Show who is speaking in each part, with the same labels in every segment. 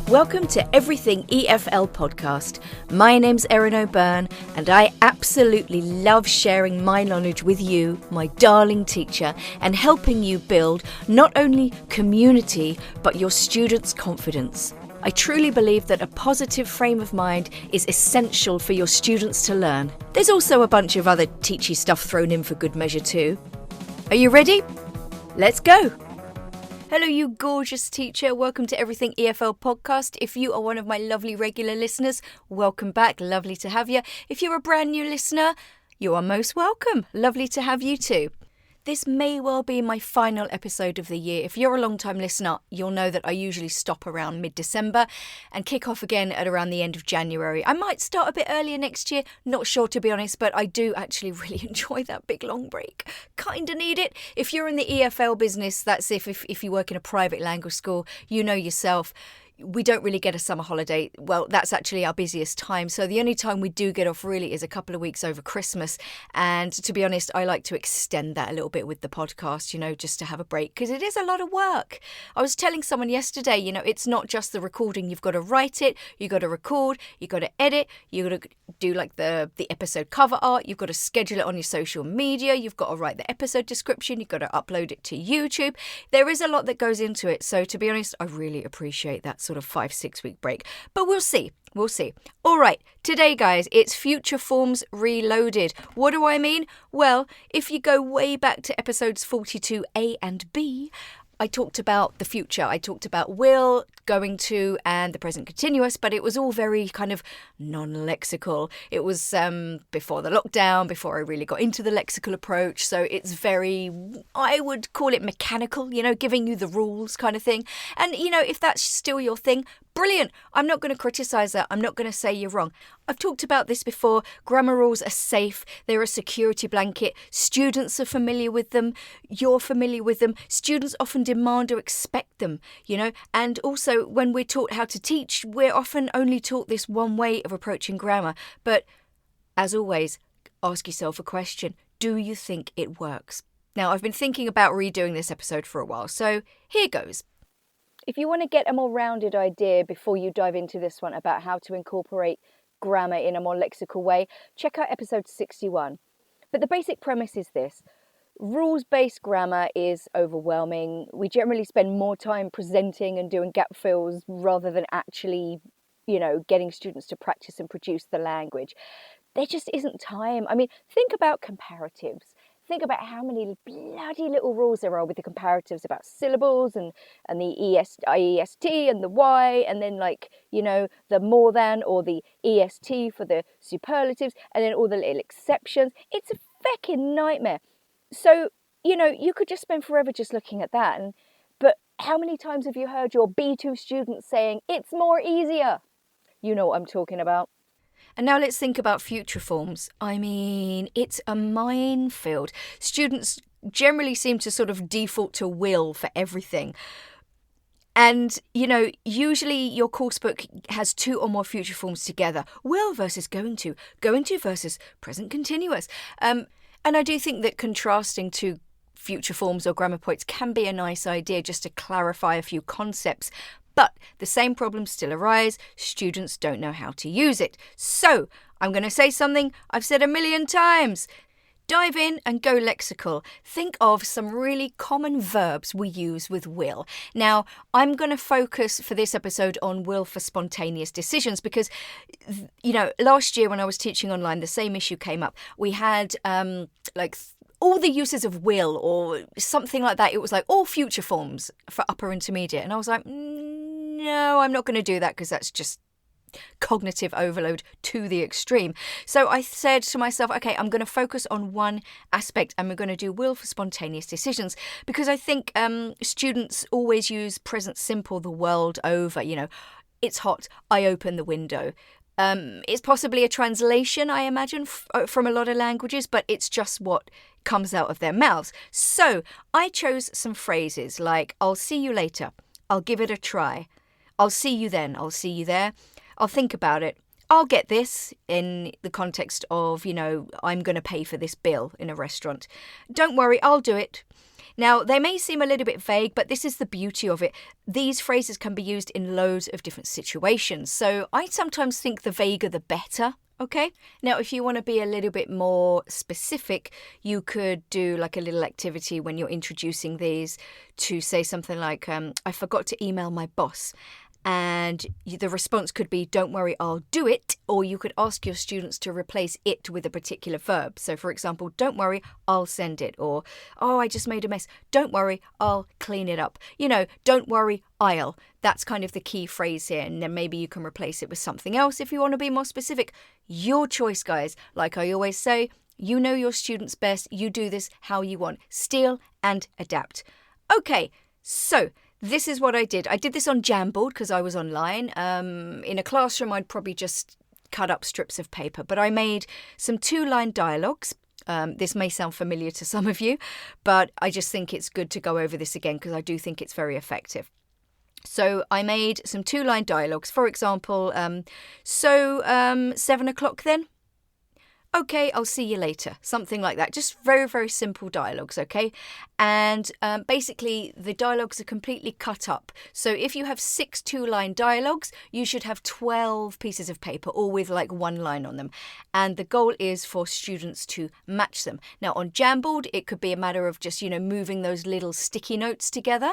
Speaker 1: Welcome to Everything EFL podcast. My name's Erin O'Byrne and I absolutely love sharing my knowledge with you, my darling teacher, and helping you build not only community but your students' confidence. I truly believe that a positive frame of mind is essential for your students to learn. There's also a bunch of other teachy stuff thrown in for good measure too. Are you ready? Let's go! Hello, you gorgeous teacher. Welcome to Everything EFL podcast. If you are one of my lovely regular listeners, welcome back. Lovely to have you. If you're a brand new listener, you are most welcome. Lovely to have you too. This may well be my final episode of the year. If you're a long-time listener, you'll know that I usually stop around mid-December and kick off again at around the end of January. I might start a bit earlier next year, not sure to be honest, but I do actually really enjoy that big long break. Kinda need it. If you're in the EFL business, that's if you work in a private language school, you know yourself. We don't really get a summer holiday. Well, that's actually our busiest time. So the only time we do get off really is a couple of weeks over Christmas. And to be honest, I like to extend that a little bit with the podcast, just to have a break because it is a lot of work. I was telling someone yesterday, it's not just the recording. You've got to write it. You've got to record. You've got to edit. You've got to do like the episode cover art. You've got to schedule it on your social media. You've got to write the episode description. You've got to upload it to YouTube. There is a lot that goes into it. So to be honest, I really appreciate that sort of 5-6 week break, but we'll see. All right, today guys, it's future forms reloaded. What do I mean? Well, if you go way back to episodes 42A and B, I talked about the future. I talked about will, going to, and the present continuous, but it was all very kind of non-lexical. It was before the lockdown, before I really got into the lexical approach. So it's very, I would call it mechanical, giving you the rules kind of thing. And, if that's still your thing, brilliant. I'm not going to criticise that. I'm not going to say you're wrong. I've talked about this before. Grammar rules are safe. They're a security blanket. Students are familiar with them. You're familiar with them. Students often demand or expect them, And also, when we're taught how to teach, we're often only taught this one way of approaching grammar. But as always, ask yourself a question. Do you think it works? Now, I've been thinking about redoing this episode for a while, so here goes. If you want to get a more rounded idea before you dive into this one about how to incorporate grammar in a more lexical way, check out episode 61. But the basic premise is this. Rules-based grammar is overwhelming. We generally spend more time presenting and doing gap fills rather than actually, getting students to practice and produce the language. There just isn't time. I mean, think about comparatives. Think about how many bloody little rules there are with the comparatives about syllables and the IEST and the Y, and then the more than or the EST for the superlatives, and then all the little exceptions. It's a feckin' nightmare. So, you could just spend forever just looking at that. But how many times have you heard your B2 students saying, it's more easier? You know what I'm talking about. And now let's think about future forms. I mean, it's a minefield. Students generally seem to sort of default to will for everything. And, usually your coursebook has two or more future forms together. Will versus going to versus present continuous. And I do think that contrasting two future forms or grammar points can be a nice idea just to clarify a few concepts. But the same problems still arise. Students don't know how to use it. So I'm going to say something I've said a million times. Dive in and go lexical. Think of some really common verbs we use with will. Now, I'm going to focus for this episode on will for spontaneous decisions because, last year when I was teaching online, the same issue came up. We had all the uses of will or something like that. It was like all future forms for upper intermediate. And I was like, no, I'm not going to do that because that's just cognitive overload to the extreme. So I said to myself, okay, I'm going to focus on one aspect and we're going to do will for spontaneous decisions because I think students always use present simple the world over. It's hot, I open the window. It's possibly a translation, I imagine, from a lot of languages, but it's just what comes out of their mouths. So I chose some phrases like, I'll see you later. I'll give it a try. I'll see you then. I'll see you there. I'll think about it. I'll get this in the context of, I'm going to pay for this bill in a restaurant. Don't worry, I'll do it. Now, they may seem a little bit vague, but this is the beauty of it. These phrases can be used in loads of different situations. So I sometimes think the vaguer the better. Okay. Now, if you want to be a little bit more specific, you could do like a little activity when you're introducing these to say something like, I forgot to email my boss. And the response could be, don't worry, I'll do it. Or you could ask your students to replace it with a particular verb. So, for example, don't worry, I'll send it. Or, oh, I just made a mess. Don't worry, I'll clean it up. Don't worry, I'll. That's kind of the key phrase here. And then maybe you can replace it with something else if you want to be more specific. Your choice, guys. Like I always say, you know your students best. You do this how you want. Steal and adapt. Okay, so this is what I did. I did this on Jamboard because I was online. In a classroom, I'd probably just cut up strips of paper, but I made some 2-line dialogues. This may sound familiar to some of you, but I just think it's good to go over this again because I do think it's very effective. So I made some 2-line dialogues. For example, 7 o'clock then? Okay, I'll see you later. Something like that. Just very, very simple dialogues, okay? And basically, the dialogues are completely cut up. So if you have 6 2-line dialogues, you should have 12 pieces of paper, all with like 1 line on them. And the goal is for students to match them. Now, on Jamboard, it could be a matter of just, moving those little sticky notes together.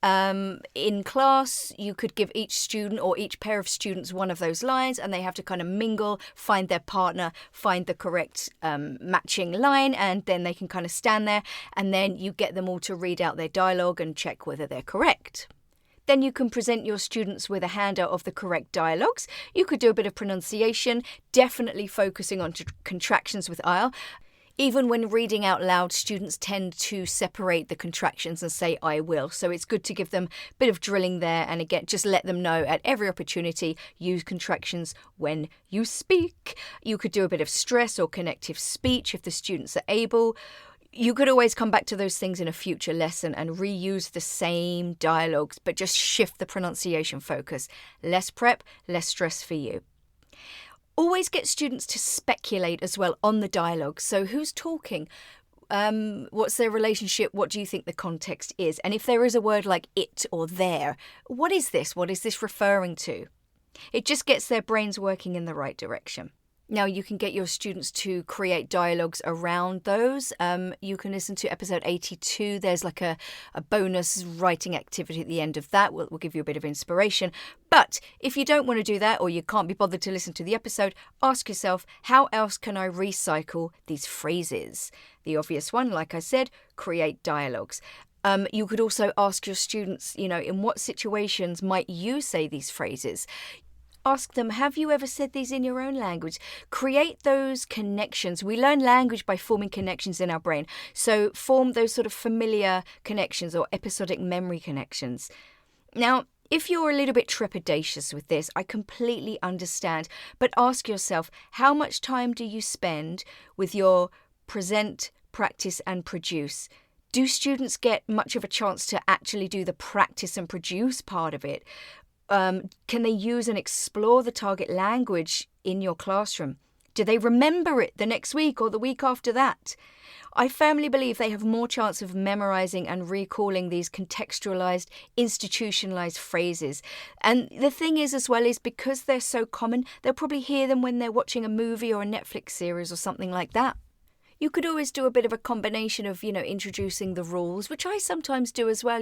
Speaker 1: In class, you could give each student or each pair of students one of those lines, and they have to kind of mingle, find their partner, find the correct matching line, and then they can kind of stand there, and then you get them all to read out their dialogue and check whether they're correct. Then you can present your students with a handout of the correct dialogues. You could do a bit of pronunciation, definitely focusing on contractions with I'll. Even when reading out loud, students tend to separate the contractions and say I will. So it's good to give them a bit of drilling there. And again, just let them know at every opportunity, use contractions when you speak. You could do a bit of stress or connective speech if the students are able. You could always come back to those things in a future lesson and reuse the same dialogues, but just shift the pronunciation focus. Less prep, less stress for you. Always get students to speculate as well on the dialogue. So who's talking? What's their relationship? What do you think the context is? And if there is a word like it or there, what is this? What is this referring to? It just gets their brains working in the right direction. Now, you can get your students to create dialogues around those. You can listen to episode 82. There's like a bonus writing activity at the end of that. We'll give you a bit of inspiration. But if you don't want to do that, or you can't be bothered to listen to the episode, ask yourself, how else can I recycle these phrases? The obvious one, like I said, create dialogues. You could also ask your students, in what situations might you say these phrases? Ask them, have you ever said these in your own language? Create those connections. We learn language by forming connections in our brain. So form those sort of familiar connections or episodic memory connections. Now, if you're a little bit trepidatious with this, I completely understand. But ask yourself, how much time do you spend with your present, practice and produce? Do students get much of a chance to actually do the practice and produce part of it? Can they use and explore the target language in your classroom? Do they remember it the next week or the week after that? I firmly believe they have more chance of memorizing and recalling these contextualized, institutionalized phrases. And the thing is as well is because they're so common, they'll probably hear them when they're watching a movie or a Netflix series or something like that. You could always do a bit of a combination of, introducing the rules, which I sometimes do as well.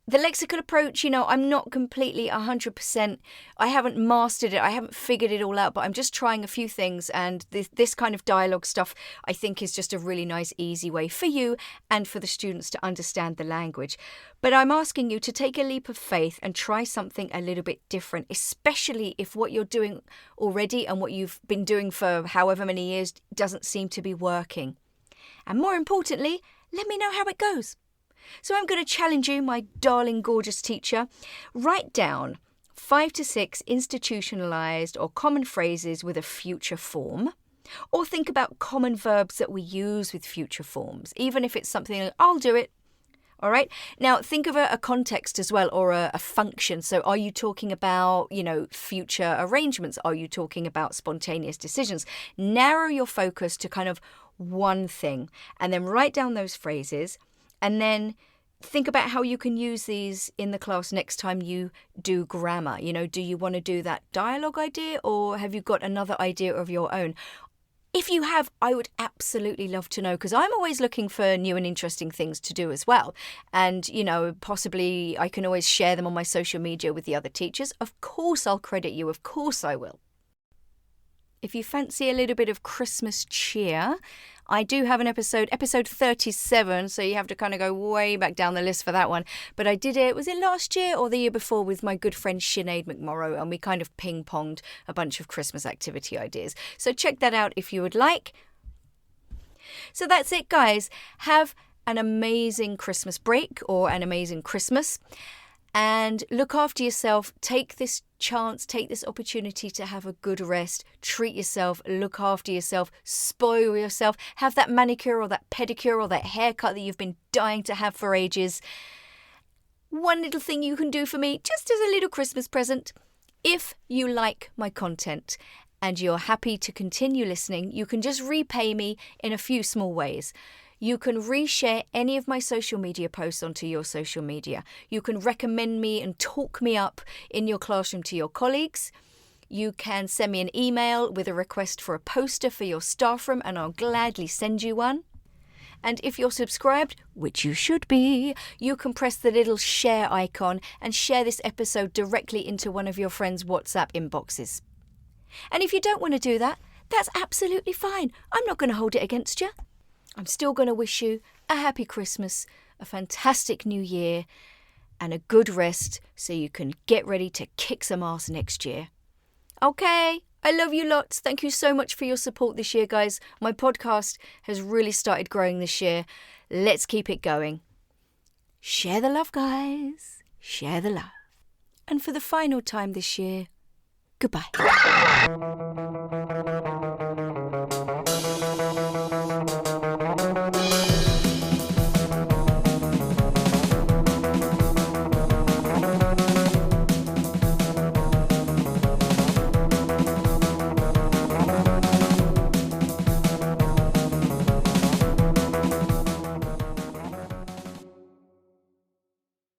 Speaker 1: The lexical approach, I'm not completely 100%. I haven't mastered it. I haven't figured it all out, but I'm just trying a few things. And this kind of dialogue stuff, I think, is just a really nice, easy way for you and for the students to understand the language. But I'm asking you to take a leap of faith and try something a little bit different, especially if what you're doing already and what you've been doing for however many years doesn't seem to be working. And more importantly, let me know how it goes. So I'm going to challenge you, my darling, gorgeous teacher. Write down 5 to 6 institutionalized or common phrases with a future form. Or think about common verbs that we use with future forms, even if it's something like, I'll do it. All right. Now, think of a context as well, or a function. So are you talking about, future arrangements? Are you talking about spontaneous decisions? Narrow your focus to kind of one thing and then write down those phrases. And then think about how you can use these in the class next time you do grammar. Do you want to do that dialogue idea, or have you got another idea of your own? If you have, I would absolutely love to know, because I'm always looking for new and interesting things to do as well. And, possibly I can always share them on my social media with the other teachers. Of course I'll credit you. Of course I will. If you fancy a little bit of Christmas cheer, I do have an episode 37, so you have to kind of go way back down the list for that one. But I did it, was it last year or the year before, with my good friend Sinead McMorrow, and we kind of ping-ponged a bunch of Christmas activity ideas. So check that out if you would like. So that's it, guys. Have an amazing Christmas break or an amazing Christmas. And look after yourself. Take this chance, take this opportunity to have a good rest. Treat yourself, look after yourself, spoil yourself. Have that manicure or that pedicure or that haircut that you've been dying to have for ages. One little thing you can do for me, just as a little Christmas present. If you like my content and you're happy to continue listening, you can just repay me in a few small ways. You can reshare any of my social media posts onto your social media. You can recommend me and talk me up in your classroom to your colleagues. You can send me an email with a request for a poster for your staff room, and I'll gladly send you one. And if you're subscribed, which you should be, you can press the little share icon and share this episode directly into one of your friends' WhatsApp inboxes. And if you don't want to do that, that's absolutely fine. I'm not going to hold it against you. I'm still going to wish you a happy Christmas, a fantastic new year, and a good rest so you can get ready to kick some ass next year. Okay, I love you lots. Thank you so much for your support this year, guys. My podcast has really started growing this year. Let's keep it going. Share the love, guys. Share the love. And for the final time this year, goodbye.